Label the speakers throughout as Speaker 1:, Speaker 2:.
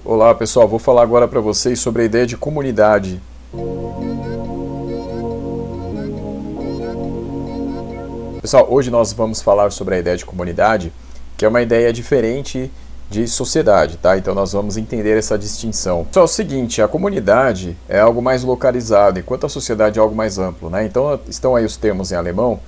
Speaker 1: Olá pessoal, vou falar agora para vocês sobre a ideia de comunidade. Pessoal, hoje nós vamos falar sobre a ideia de comunidade, que é uma ideia diferente de sociedade, tá? Então nós vamos entender essa distinção. Só o seguinte, a comunidade é algo mais localizado, enquanto a sociedade é algo mais amplo, né? Então estão aí os termos em alemão,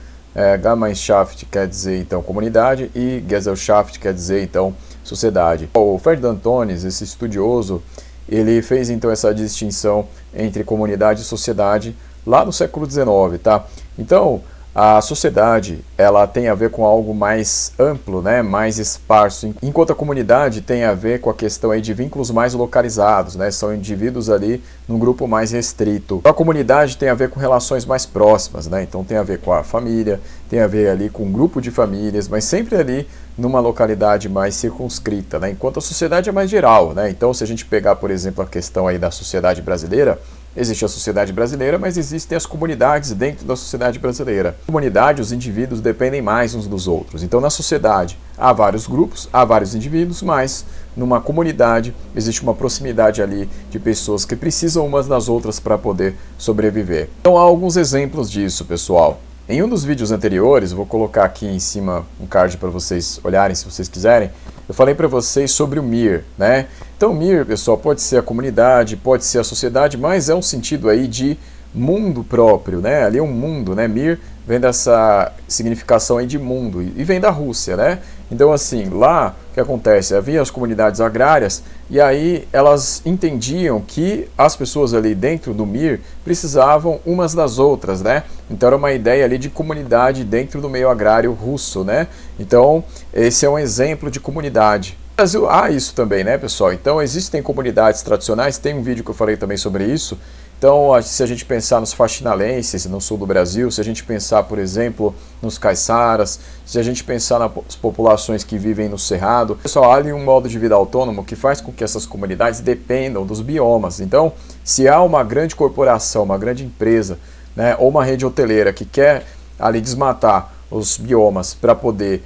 Speaker 1: Gemeinschaft quer dizer então comunidade e Gesellschaft quer dizer então sociedade. O Ferdinand Tönnies, esse estudioso, ele fez então essa distinção entre comunidade e sociedade lá no século XIX, tá? Então a sociedade, ela tem a ver com algo mais amplo, né, mais esparso, enquanto a comunidade tem a ver com a questão aí de vínculos mais localizados, né, são indivíduos ali num grupo mais restrito. A comunidade tem a ver com relações mais próximas, né, então tem a ver com a família, tem a ver ali com um grupo de famílias, mas sempre ali numa localidade mais circunscrita, né, enquanto a sociedade é mais geral, né, então se a gente pegar, por exemplo, a questão aí da sociedade brasileira, existe a sociedade brasileira, mas existem as comunidades dentro da sociedade brasileira. Na comunidade, os indivíduos dependem mais uns dos outros. Então, na sociedade, há vários grupos, há vários indivíduos, mas numa comunidade existe uma proximidade ali de pessoas que precisam umas das outras para poder sobreviver. Então, há alguns exemplos disso, pessoal. Em um dos vídeos anteriores, vou colocar aqui em cima um card para vocês olharem se vocês quiserem, eu falei para vocês sobre o MIR, né? Então o MIR, pessoal, pode ser a comunidade, pode ser a sociedade, mas é um sentido aí de mundo próprio, né? Ali é um mundo, né? MIR vem dessa significação aí de mundo e vem da Rússia, né? Então assim, lá o que acontece? Havia as comunidades agrárias e aí elas entendiam que as pessoas ali dentro do MIR precisavam umas das outras, né? Então era uma ideia ali de comunidade dentro do meio agrário russo, né? Então esse é um exemplo de comunidade. No Brasil há isso também, né, pessoal? Então existem comunidades tradicionais, tem um vídeo que eu falei também sobre isso. Então, se a gente pensar nos faxinalenses no sul do Brasil, se a gente pensar, por exemplo, nos caiçaras, se a gente pensar nas populações que vivem no Cerrado, pessoal, há ali um modo de vida autônomo que faz com que essas comunidades dependam dos biomas. Então, se há uma grande corporação, uma grande empresa, né, ou uma rede hoteleira que quer ali desmatar os biomas para poder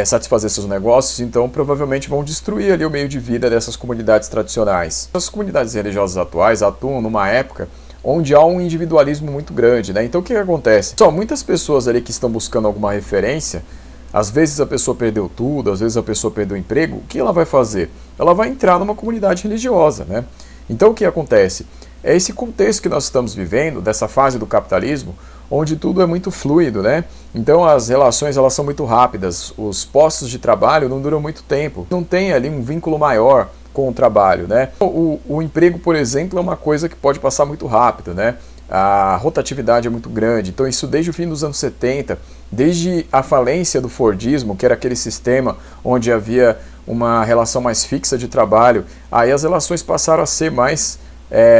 Speaker 1: satisfazer seus negócios, então provavelmente vão destruir ali o meio de vida dessas comunidades tradicionais. As comunidades religiosas atuais atuam numa época onde há um individualismo muito grande, né? Então o que acontece? Só muitas pessoas ali que estão buscando alguma referência, às vezes a pessoa perdeu tudo, às vezes a pessoa perdeu o emprego, o que ela vai fazer? Ela vai entrar numa comunidade religiosa, né? Então o que acontece? É esse contexto que nós estamos vivendo, dessa fase do capitalismo, onde tudo é muito fluido, né? Então as relações elas são muito rápidas, os postos de trabalho não duram muito tempo, não tem ali um vínculo maior com o trabalho, né? O emprego, por exemplo, é uma coisa que pode passar muito rápido, né? A rotatividade é muito grande, então isso desde o fim dos anos 70, desde a falência do Fordismo, que era aquele sistema onde havia uma relação mais fixa de trabalho, aí as relações passaram a ser mais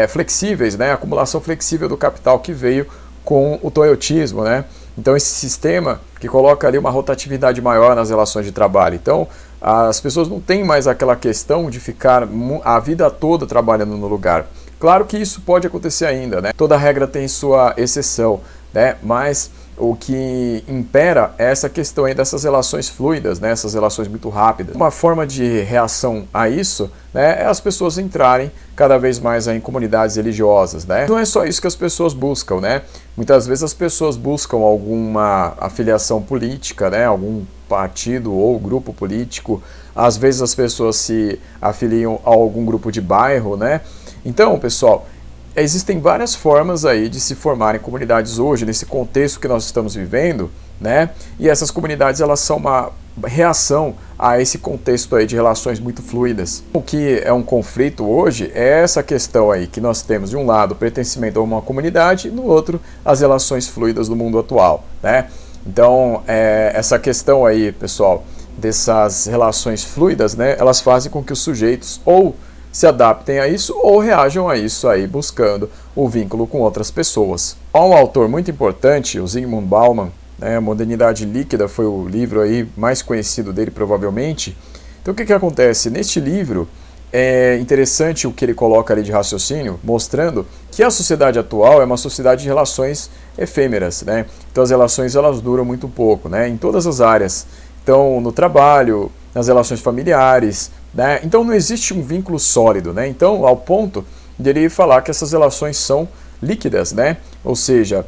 Speaker 1: flexíveis, né? A acumulação flexível do capital que veio com o toyotismo, né? Então esse sistema que coloca ali uma rotatividade maior nas relações de trabalho. Então as pessoas não têm mais aquela questão de ficar a vida toda trabalhando no lugar. Claro que isso pode acontecer ainda, né? Toda regra tem sua exceção, né? Mas o que impera é essa questão aí dessas relações fluidas, né? Essas relações muito rápidas. Uma forma de reação a isso, né, é as pessoas entrarem cada vez mais em comunidades religiosas, né? Não é só isso que as pessoas buscam, né? Muitas vezes as pessoas buscam alguma afiliação política, né? Algum partido ou grupo político. Às vezes as pessoas se afiliam a algum grupo de bairro, né? Então, pessoal, existem várias formas aí de se formarem comunidades hoje, nesse contexto que nós estamos vivendo, né? E essas comunidades, elas são uma reação a esse contexto aí de relações muito fluidas. O que é um conflito hoje é essa questão aí que nós temos, de um lado, o pertencimento a uma comunidade, e no outro, as relações fluidas do mundo atual, né? Então, essa questão aí, pessoal, dessas relações fluidas, né? Elas fazem com que os sujeitos ou se adaptem a isso ou reajam a isso aí buscando o vínculo com outras pessoas. Há um autor muito importante, o Zygmunt Bauman, né, Modernidade Líquida foi o livro aí mais conhecido dele provavelmente. Então o que acontece? Neste livro é interessante o que ele coloca ali de raciocínio, mostrando que a sociedade atual é uma sociedade de relações efêmeras, né? Então as relações elas duram muito pouco, né? Em todas as áreas. Então no trabalho, nas relações familiares, né? Então não existe um vínculo sólido, né? Então, ao ponto de ele falar que essas relações são líquidas, né? Ou seja,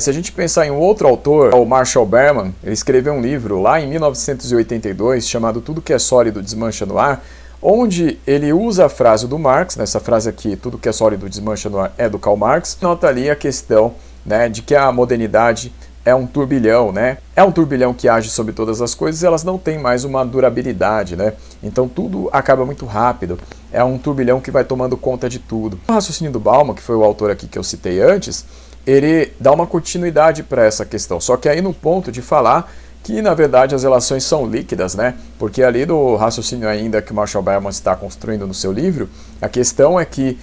Speaker 1: se a gente pensar em um outro autor, o Marshall Berman, ele escreveu um livro lá em 1982 chamado Tudo que é Sólido Desmancha no Ar, onde ele usa a frase do Marx, nessa frase aqui, tudo que é sólido desmancha no ar, é do Karl Marx, nota ali a questão, né, de que a modernidade é um turbilhão, né? É um turbilhão que age sobre todas as coisas e elas não têm mais uma durabilidade, né? Então tudo acaba muito rápido. É um turbilhão que vai tomando conta de tudo. O raciocínio do Bauman, que foi o autor aqui que eu citei antes, ele dá uma continuidade para essa questão. Só que aí no ponto de falar que, na verdade, as relações são líquidas, né? Porque ali do raciocínio ainda que o Marshall Berman está construindo no seu livro, a questão é que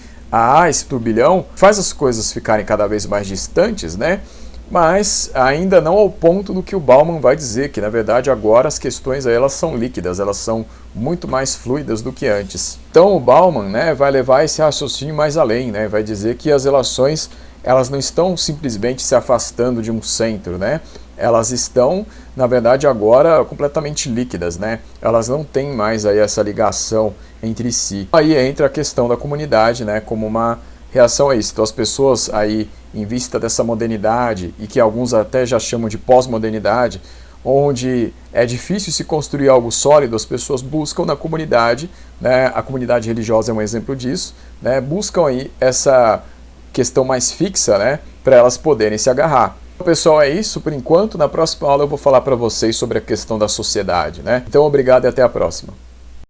Speaker 1: esse turbilhão faz as coisas ficarem cada vez mais distantes, né? Mas ainda não ao ponto do que o Bauman vai dizer, que na verdade agora as questões aí, elas são líquidas, elas são muito mais fluidas do que antes. Então o Bauman, né, vai levar esse raciocínio mais além, né? Vai dizer que as relações, elas não estão simplesmente se afastando de um centro, né? Elas estão, na verdade, agora completamente líquidas, né? Elas não têm mais aí essa ligação entre si. Aí entra a questão da comunidade, né, como uma reação a isso. Então as pessoas aí, em vista dessa modernidade, e que alguns até já chamam de pós-modernidade, onde é difícil se construir algo sólido, as pessoas buscam na comunidade, né, a comunidade religiosa é um exemplo disso, né, buscam aí essa questão mais fixa, né, para elas poderem se agarrar. Pessoal, é isso por enquanto. Na próxima aula eu vou falar para vocês sobre a questão da sociedade, né? Então, obrigado e até a próxima.